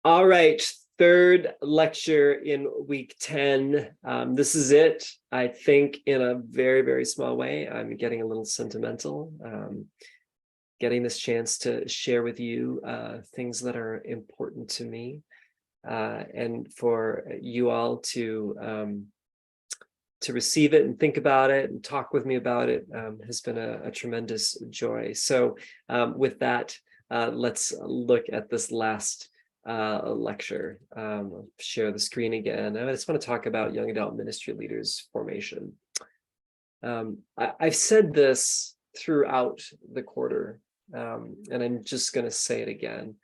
All right, third lecture in week 10. This is it, I think, in a very, very small way. I'm getting a little sentimental, getting this chance to share with you things that are important to me, and for you all to receive it and think about it and talk with me about it has been a tremendous joy. So with that, let's look at this last lecture. Share the screen again. I just want to talk about young adult ministry leaders formation. I've said this throughout the quarter, and I'm just going to say it again.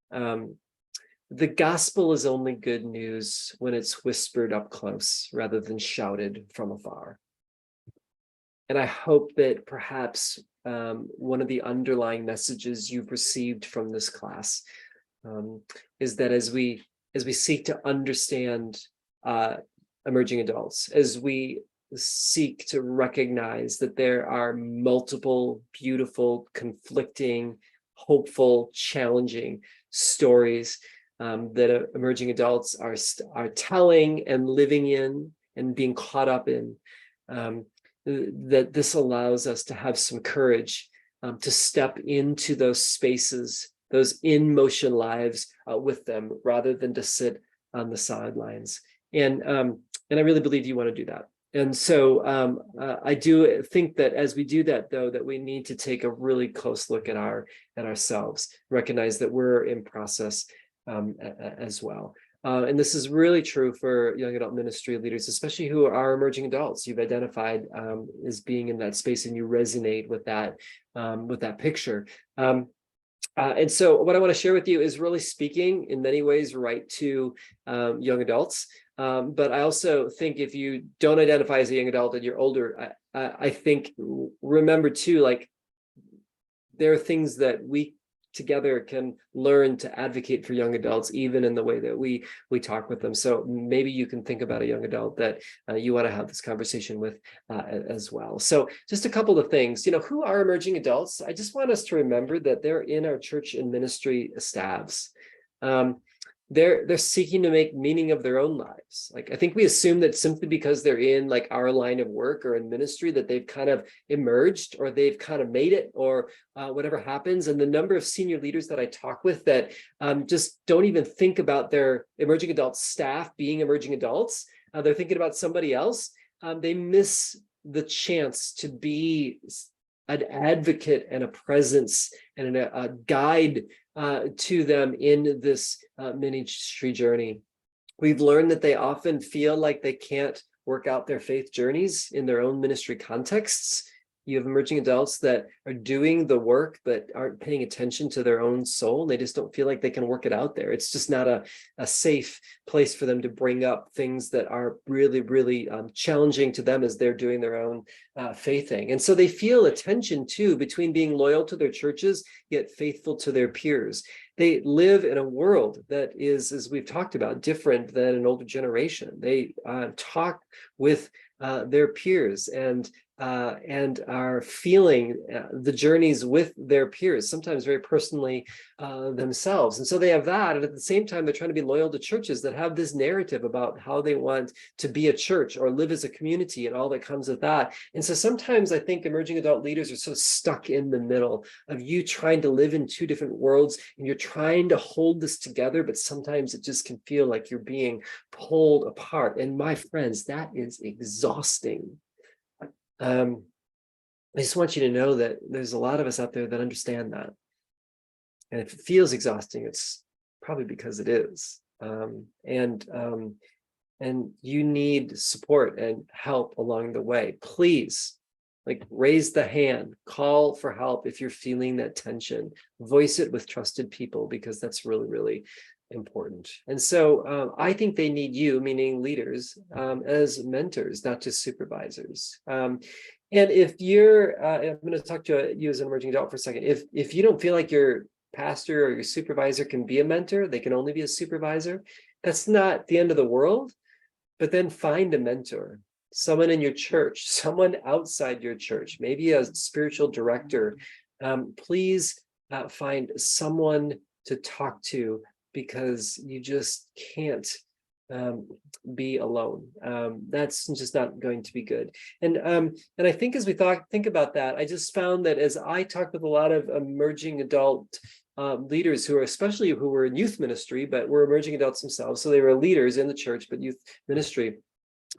The gospel is only good news when it's whispered up close rather than shouted from afar. And I hope that perhaps one of the underlying messages you've received from this class is that as we seek to understand emerging adults, as we seek to recognize that there are multiple beautiful, conflicting, hopeful, challenging stories that emerging adults are telling and living in and being caught up in, that this allows us to have some courage to step into those spaces, those in motion lives with them, rather than to sit on the sidelines. And I really believe you want to do that. And so I do think that as we do that, though, that we need to take a really close look at ourselves, recognize that we're in process as well. And this is really true for young adult ministry leaders, especially who are emerging adults. You've identified as being in that space, and you resonate with that picture. And so what I want to share with you is really speaking in many ways right to young adults. But I also think if you don't identify as a young adult and you're older, I think remember too, like there are things that we together can learn to advocate for young adults, even in the way that we talk with them. So maybe you can think about a young adult that you want to have this conversation with as well. So just a couple of things, who are emerging adults? I just want us to remember that they're in our church and ministry staffs. They're seeking to make meaning of their own lives. Like, I think we assume that simply because they're in like our line of work or in ministry that they've kind of emerged or they've kind of made it or whatever happens. And the number of senior leaders that I talk with that just don't even think about their emerging adult staff being emerging adults. They're thinking about somebody else. They miss the chance to be an advocate and a presence and a guide to them in this ministry journey. We've learned that they often feel like they can't work out their faith journeys in their own ministry contexts. You have emerging adults that are doing the work but aren't paying attention to their own soul. They just don't feel like they can work it out there. It's just not a safe place for them to bring up things that are really, really challenging to them as they're doing their own faithing. And so they feel a tension too between being loyal to their churches, yet faithful to their peers. They live in a world that is, as we've talked about, different than an older generation. They talk with their peers and are feeling the journeys with their peers, sometimes very personally themselves. And so they have that. And at the same time, they're trying to be loyal to churches that have this narrative about how they want to be a church or live as a community and all that comes with that. And so sometimes I think emerging adult leaders are so stuck in the middle of you trying to live in two different worlds, and you're trying to hold this together, but sometimes it just can feel like you're being pulled apart. And my friends, that is exhausting. I just want you to know that there's a lot of us out there that understand that. And if it feels exhausting, it's probably because it is. And you need support and help along the way. Please, raise the hand, call for help if you're feeling that tension. Voice it with trusted people, because that's really, really important. And so I think they need you, meaning leaders, as mentors, not just supervisors. And if you're, I'm going to talk to you as an emerging adult for a second. If you don't feel like your pastor or your supervisor can be a mentor, they can only be a supervisor, that's not the end of the world. But then find a mentor, someone in your church, someone outside your church, maybe a spiritual director. Please find someone to talk to because you just can't be alone. That's just not going to be good. And I think as we think about that, I just found that as I talk with a lot of emerging adult leaders who were in youth ministry, but were emerging adults themselves, so they were leaders in the church, but youth ministry.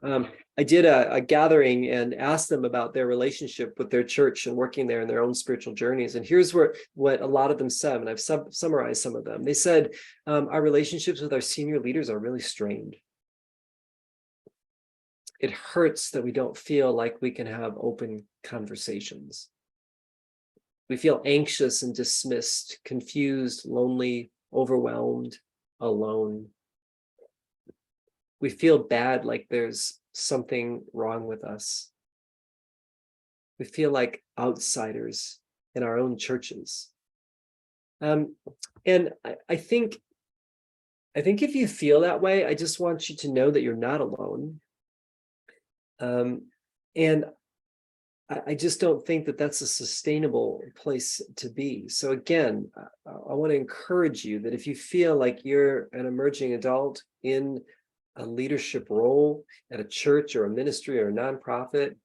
I did a gathering and asked them about their relationship with their church and working there in their own spiritual journeys. And here's what a lot of them said, and I've summarized some of them. They said, our relationships with our senior leaders are really strained. It hurts that we don't feel like we can have open conversations. We feel anxious and dismissed, confused, lonely, overwhelmed, alone. We feel bad, like there's something wrong with us. We feel like outsiders in our own churches. And I think if you feel that way, I just want you to know that you're not alone. And I just don't think that that's a sustainable place to be. So again, I want to encourage you that if you feel like you're an emerging adult in a leadership role at a church or a ministry or a nonprofit,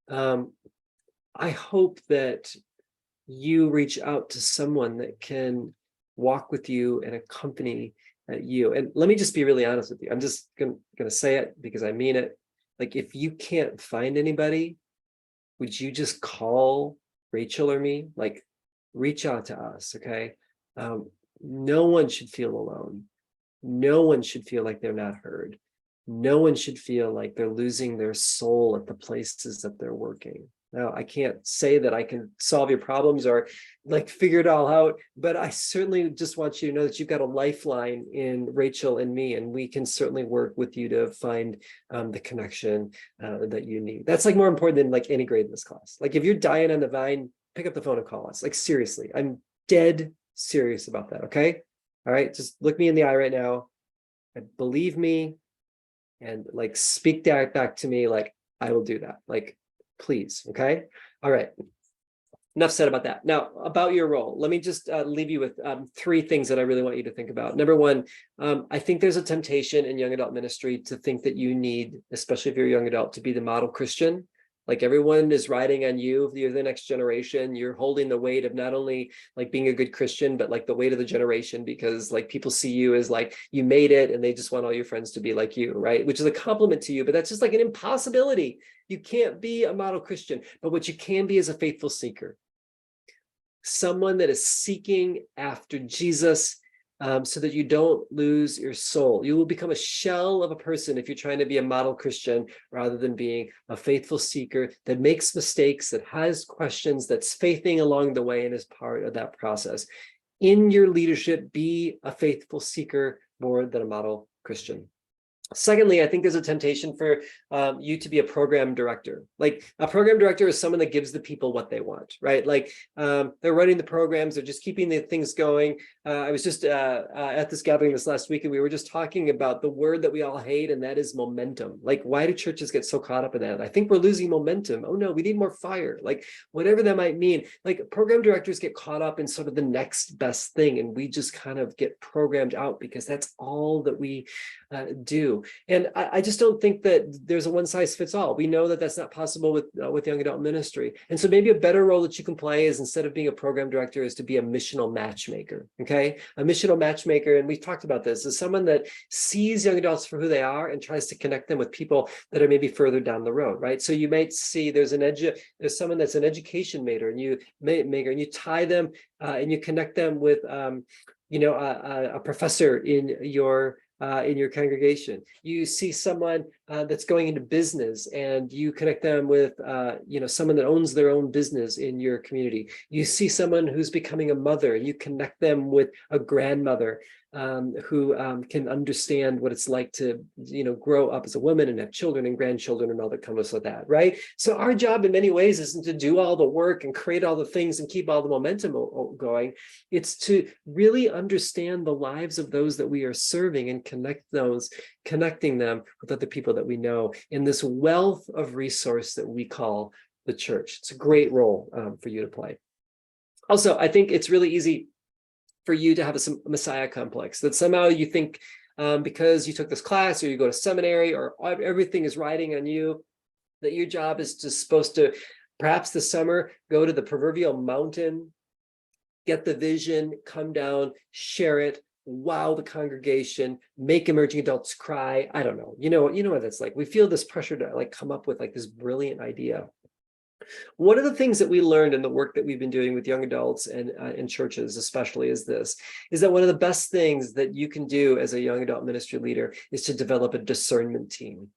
I hope that you reach out to someone that can walk with you and accompany you. And let me just be really honest with you. I'm just gonna say it because I mean it. Like, if you can't find anybody, would you just call Rachel or me? Like, reach out to us, okay? No one should feel alone. No one should feel like they're not heard. No one should feel like they're losing their soul at the places that they're working. Now, I can't say that I can solve your problems or like figure it all out, but I certainly just want you to know that you've got a lifeline in Rachel and me, and we can certainly work with you to find the connection that you need. That's like more important than like any grade in this class. Like, if you're dying on the vine, pick up the phone and call us. Like, seriously, I'm dead serious about that, okay? All right, just look me in the eye right now and believe me, and like speak that back to me. Like, I will do that. Like, please. Okay. All right. Enough said about that. Now, about your role, let me just leave you with 3 things that I really want you to think about. Number one, I think there's a temptation in young adult ministry to think that you need, especially if you're a young adult, to be the model Christian. Like, everyone is riding on you. You're the next generation. You're holding the weight of not only like being a good Christian, but like the weight of the generation, because like people see you as like you made it and they just want all your friends to be like you, right? Which is a compliment to you, but that's just like an impossibility. You can't be a model Christian, but what you can be is a faithful seeker. Someone that is seeking after Jesus, so that you don't lose your soul. You will become a shell of a person if you're trying to be a model Christian rather than being a faithful seeker that makes mistakes, that has questions, that's faithing along the way and is part of that process. In your leadership, be a faithful seeker more than a model Christian. Secondly, I think there's a temptation for you to be a program director. Like, a program director is someone that gives the people what they want, right? Like, they're running the programs, they're just keeping the things going. I was just at this gathering this last week, and we were just talking about the word that we all hate, and that is momentum. Like, why do churches get so caught up in that? I think we're losing momentum. Oh no, we need more fire. Like, whatever that might mean. Like, program directors get caught up in sort of the next best thing, and we just kind of get programmed out because that's all that we do. And I just don't think that there's a one size fits all. We know that that's not possible with young adult ministry. And so maybe a better role that you can play is, instead of being a program director, is to be a missional matchmaker, okay? A missional matchmaker, and we've talked about this, is someone that sees young adults for who they are and tries to connect them with people that are maybe further down the road, right? So you might see there's someone that's an education major, and you tie them and you connect them with a professor in your congregation. You see someone that's going into business, and you connect them with someone that owns their own business in your community. You see someone who's becoming a mother, and you connect them with a grandmother who can understand what it's like to grow up as a woman and have children and grandchildren and all that comes with that, right? So our job in many ways isn't to do all the work and create all the things and keep all the momentum going. It's to really understand the lives of those that we are serving and connecting them with other people that we know in this wealth of resource that we call the church. It's a great role for you to play. Also, I think it's really easy for you to have a Messiah complex, that somehow you think because you took this class or you go to seminary or everything is riding on you, that your job is just supposed to, perhaps this summer, go to the proverbial mountain, get the vision, come down, share it, wow the congregation, make emerging adults cry. I don't know. You know what that's like. We feel this pressure to like come up with like this brilliant idea. One of the things that we learned in the work that we've been doing with young adults and in churches especially is that one of the best things that you can do as a young adult ministry leader is to develop a discernment team.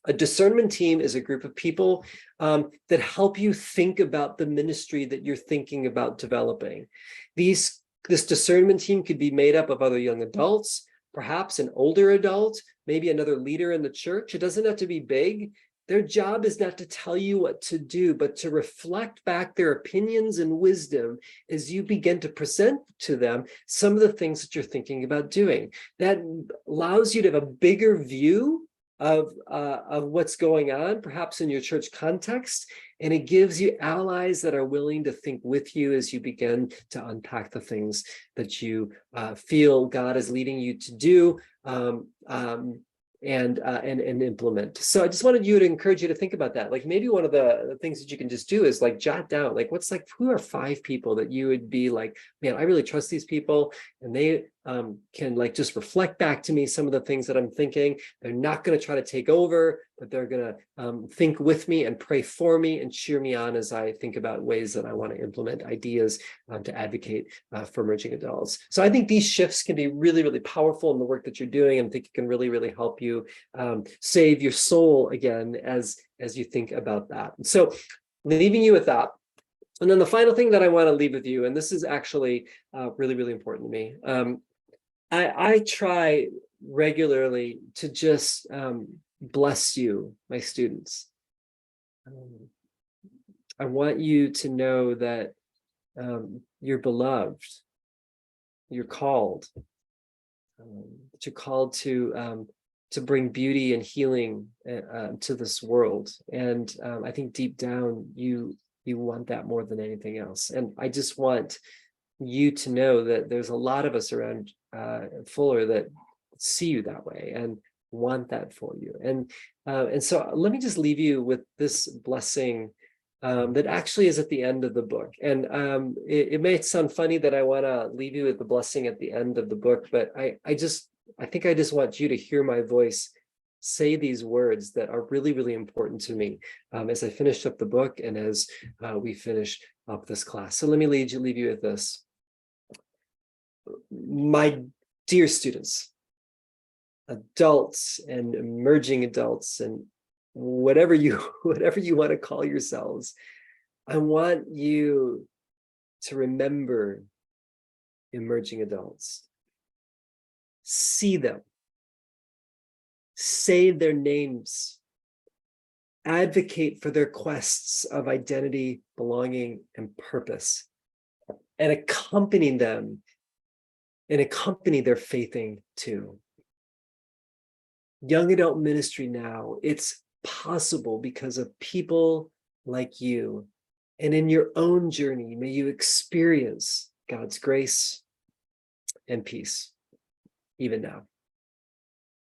A discernment team is a group of people that help you think about the ministry that you're thinking about developing. This discernment team could be made up of other young adults, perhaps an older adult, maybe another leader in the church. It doesn't have to be big. Their job is not to tell you what to do, but to reflect back their opinions and wisdom as you begin to present to them some of the things that you're thinking about doing. That allows you to have a bigger view of what's going on, perhaps in your church context, and it gives you allies that are willing to think with you as you begin to unpack the things that you feel God is leading you to do and implement. So I just wanted to encourage you to think about that. Like maybe one of the things that you can just do is like jot down, like who are 5 people that you would be like, man, I really trust these people, and they can like just reflect back to me some of the things that I'm thinking. They're not going to try to take over, but they're going to think with me and pray for me and cheer me on as I think about ways that I want to implement ideas to advocate for emerging adults. So I think these shifts can be really, really powerful in the work that you're doing, and I think it can really, really help you save your soul again as you think about that. So leaving you with that. And then the final thing that I want to leave with you, and this is actually really, really important to me. I try regularly to just bless you, my students. I want you to know that you're beloved, you're called, that you're called to bring beauty and healing to this world. And I think deep down, you want that more than anything else. And I just want you to know that there's a lot of us around Fuller that see you that way and want that for you. And so let me just leave you with this blessing that actually is at the end of the book. And it may sound funny that I want to leave you with the blessing at the end of the book, but I think I just want you to hear my voice say these words that are really, really important to me as I finish up the book and as we finish up this class. So let me leave you with this. My dear students, adults and emerging adults, and whatever you want to call yourselves, I want you to remember emerging adults. See them. Say their names. Advocate for their quests of identity, belonging, and purpose. And accompany them and accompany their faithing too. Young adult ministry now, it's possible because of people like you. And in your own journey, may you experience God's grace and peace, even now.